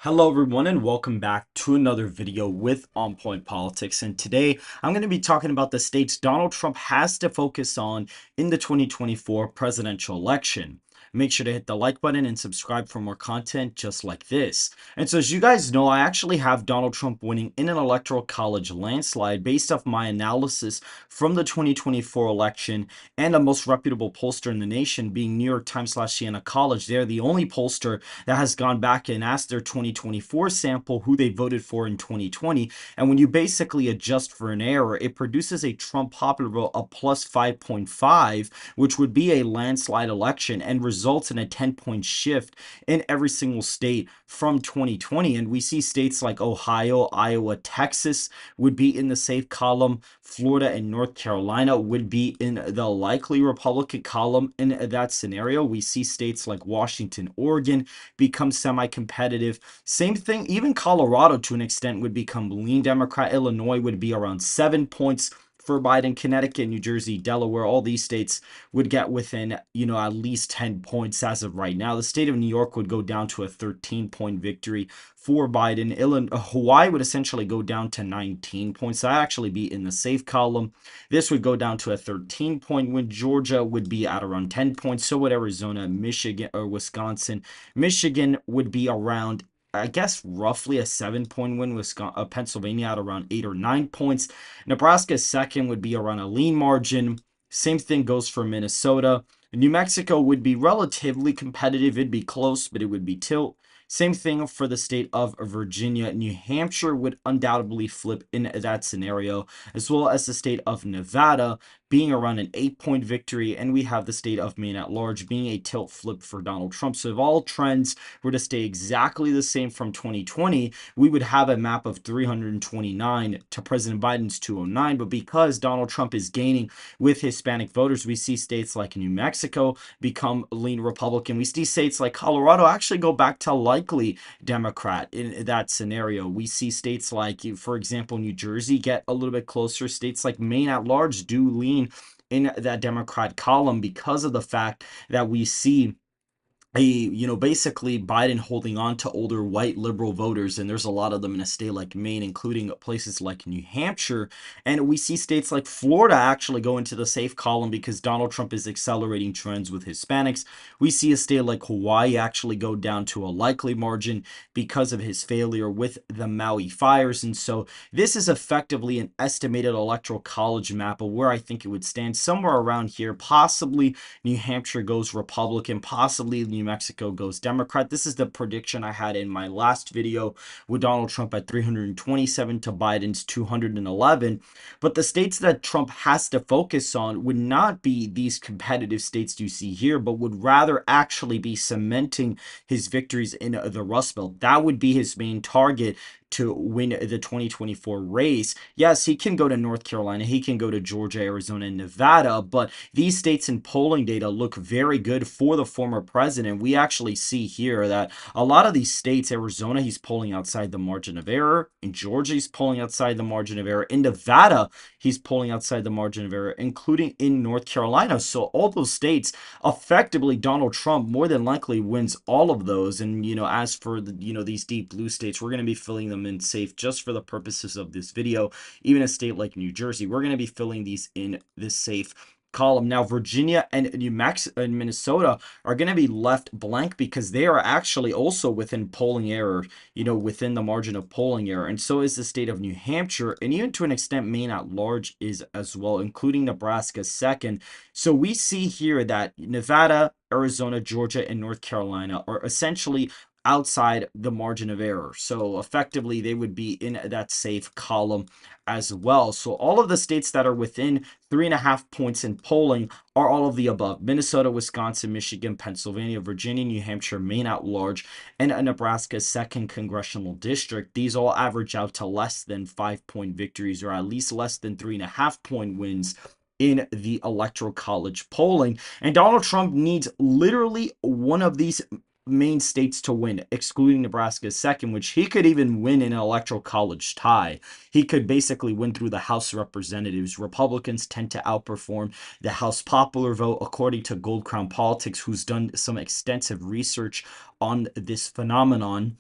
Hello everyone and welcome back to another video with On Point Politics, and today I'm going to be talking about the states Donald Trump has to focus on in the 2024 presidential election. Make sure to hit the like button and subscribe for more content just like this. And so as you guys know, I actually have Donald Trump winning in an electoral college landslide based off my analysis from the 2024 election and the most reputable pollster in the nation being New York Times/Siena College. They're the only pollster that has gone back and asked their 2024 sample who they voted for in 2020. And when you basically adjust for an error, it produces a Trump popular vote of plus 5.5, which would be a landslide election and results in a 10-point shift in every single state from 2020. And we see states like Ohio, Iowa, Texas would be in the safe column. Florida and North Carolina would be in the likely Republican column in that scenario. We see states like Washington, Oregon become semi-competitive. Same thing, even Colorado to an extent would become lean Democrat. Illinois would be around 7 points for Biden. Connecticut, New Jersey, Delaware, all these states would get within, at least 10 points as of right now. The state of New York would go down to a 13-point victory for Biden. Hawaii would essentially go down to 19 points. So I'd actually be in the safe column. This would go down to a 13-point win. Georgia would be at around 10 points. So would Arizona, Michigan, or Wisconsin. Michigan would be around, I guess, roughly a 7-point win. Pennsylvania at around 8 or 9 points. Nebraska second would be around a lean margin. Same thing goes for Minnesota. New Mexico would be relatively competitive. It'd be close, but it would be tilt. Same thing for the state of Virginia. New Hampshire would undoubtedly flip in that scenario, as well as the state of Nevada being around an 8-point victory, and we have the state of Maine at large being a tilt flip for Donald Trump. So if all trends were to stay exactly the same from 2020, we would have a map of 329 to President Biden's 209. But because Donald Trump is gaining with Hispanic voters, we see states like New Mexico become lean Republican. We see states like Colorado actually go back to likely Democrat in that scenario. We see states like, for example, New Jersey get a little bit closer. States like Maine at large do lean in that Democrat column because of the fact that we see basically Biden holding on to older white liberal voters, and there's a lot of them in a state like Maine, including places like New Hampshire. And we see states like Florida actually go into the safe column because Donald Trump is accelerating trends with Hispanics. We see a state like Hawaii actually go down to a likely margin because of his failure with the Maui fires. And so this is effectively an estimated electoral college map of where I think it would stand somewhere around here. Possibly New Hampshire goes Republican, possibly New Mexico goes Democrat. This is the prediction I had in my last video with Donald Trump at 327 to Biden's 211. But the states that Trump has to focus on would not be these competitive states you see here, but would rather actually be cementing his victories in the Rust Belt. That would be his main target to win the 2024 race. Yes, he can go to North Carolina, he can go to Georgia, Arizona, and Nevada, but these states in polling data look very good for the former president. We actually see here that a lot of these states, Arizona, he's polling outside the margin of error. In Georgia, he's polling outside the margin of error. In Nevada, he's polling outside the margin of error, including in North Carolina. So all those states, effectively, Donald Trump more than likely wins all of those. And, as for these deep blue states, we're going to be filling them in safe just for the purposes of this video. Even a state like New Jersey, we're going to be filling these in this safe column. Now, Virginia and New Mexico and Minnesota are going to be left blank because they are actually also within polling error, within the margin of polling error. And so is the state of New Hampshire, and even to an extent, Maine at large is as well, including Nebraska second. So we see here that Nevada, Arizona, Georgia, and North Carolina are essentially outside the margin of error. So effectively, they would be in that safe column as well. So all of the states that are within 3.5 points in polling are all of the above: Minnesota, Wisconsin, Michigan, Pennsylvania, Virginia, New Hampshire, Maine at large, and Nebraska's second congressional district. These all average out to less than 5-point victories, or at least less than 3.5-point wins in the electoral college polling. And Donald Trump needs literally one of these main states to win, excluding Nebraska's second, which he could even win in an electoral college tie. He could basically win through the House of Representatives. Republicans tend to outperform the House popular vote, according to Gold Crown Politics, who's done some extensive research on this phenomenon.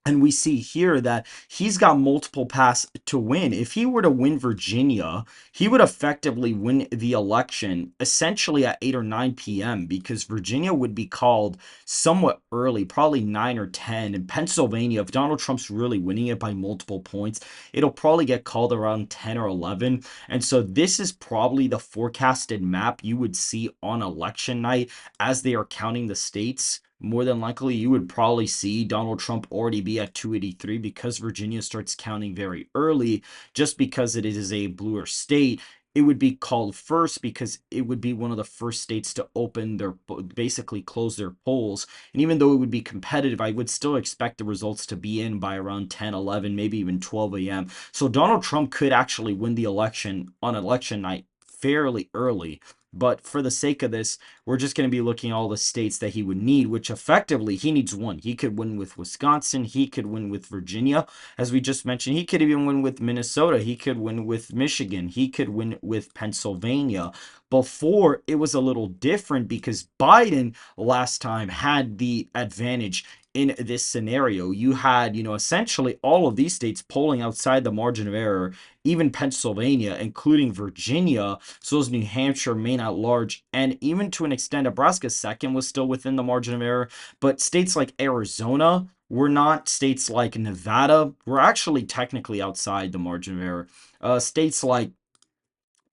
And we see here that he's got multiple paths to win. If he were to win Virginia, he would effectively win the election essentially at 8 or 9 p.m. because Virginia would be called somewhat early, probably 9 or 10. In Pennsylvania, if Donald Trump's really winning it by multiple points, it'll probably get called around 10 or 11. And so this is probably the forecasted map you would see on election night as they are counting the states. More than likely, you would probably see Donald Trump already be at 283 because Virginia starts counting very early, just because it is a bluer state. It would be called first because it would be one of the first states to open their, basically close their polls. And even though it would be competitive, I would still expect the results to be in by around 10, 11, maybe even 12 a.m. So Donald Trump could actually win the election on election night fairly early. But for the sake of this, we're just going to be looking at all the states that he would need, which effectively he needs one. He could win with Wisconsin. He could win with Virginia. As we just mentioned, he could even win with Minnesota. He could win with Michigan. He could win with Pennsylvania. Before, it was a little different because Biden last time had the advantage in this scenario. You had, essentially all of these states polling outside the margin of error, even Pennsylvania, including Virginia. So was New Hampshire, Maine at large, and even to an extent, Nebraska second was still within the margin of error. But states like Arizona were not. States like Nevada were actually technically outside the margin of error. States like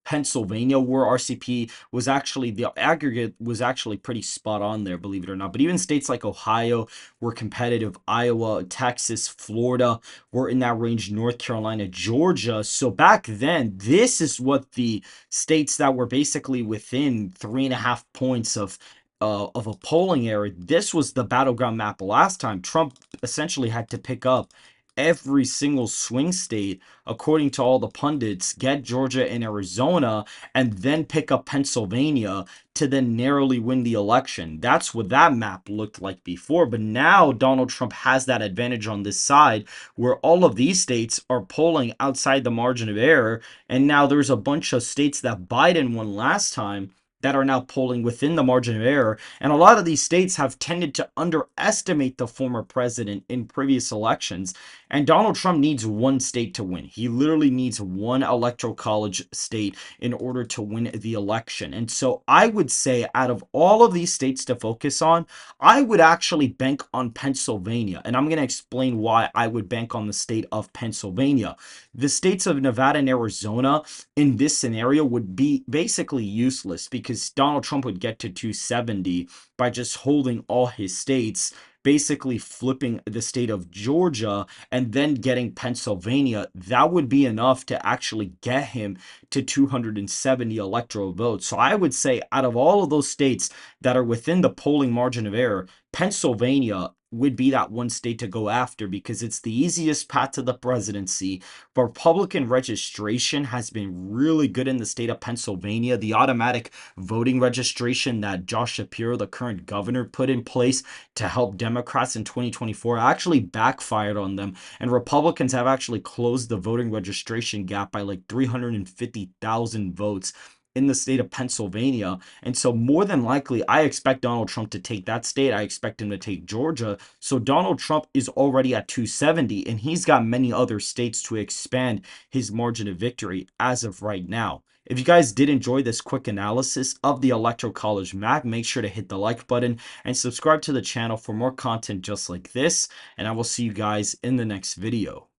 Pennsylvania, where RCP was actually, the aggregate was actually pretty spot on there, believe it or not. But even states like Ohio were competitive, Iowa, Texas, Florida were in that range, North Carolina, Georgia. So back then, this is what the states that were basically within 3.5 points of a polling error. This was the battleground map last time. Trump essentially had to pick up every single swing state, according to all the pundits, get Georgia and Arizona, and then pick up Pennsylvania to then narrowly win the election. That's what that map looked like before. But now Donald Trump has that advantage on this side where all of these states are polling outside the margin of error. And now there's a bunch of states that Biden won last time that are now polling within the margin of error. And a lot of these states have tended to underestimate the former president in previous elections. And Donald Trump needs one state to win. He literally needs one electoral college state in order to win the election. And so I would say out of all of these states to focus on, I would actually bank on Pennsylvania. And I'm going to explain why I would bank on the state of Pennsylvania. The states of Nevada and Arizona in this scenario would be basically useless because Donald Trump would get to 270 by just holding all his states, basically flipping the state of Georgia and then getting Pennsylvania. That would be enough to actually get him to 270 electoral votes. So I would say out of all of those states that are within the polling margin of error, Pennsylvania would be that one state to go after because it's the easiest path to the presidency. Republican registration has been really good in the state of Pennsylvania. The automatic voting registration that Josh Shapiro, the current governor, put in place to help Democrats in 2024 actually backfired on them. And Republicans have actually closed the voting registration gap by like 350,000 votes in the state of Pennsylvania. And so more than likely, I expect Donald Trump to take that state. I expect him to take Georgia. So Donald Trump is already at 270, and he's got many other states to expand his margin of victory as of right now. If you guys did enjoy this quick analysis of the Electoral College map, make sure to hit the like button and subscribe to the channel for more content just like this. And I will see you guys in the next video.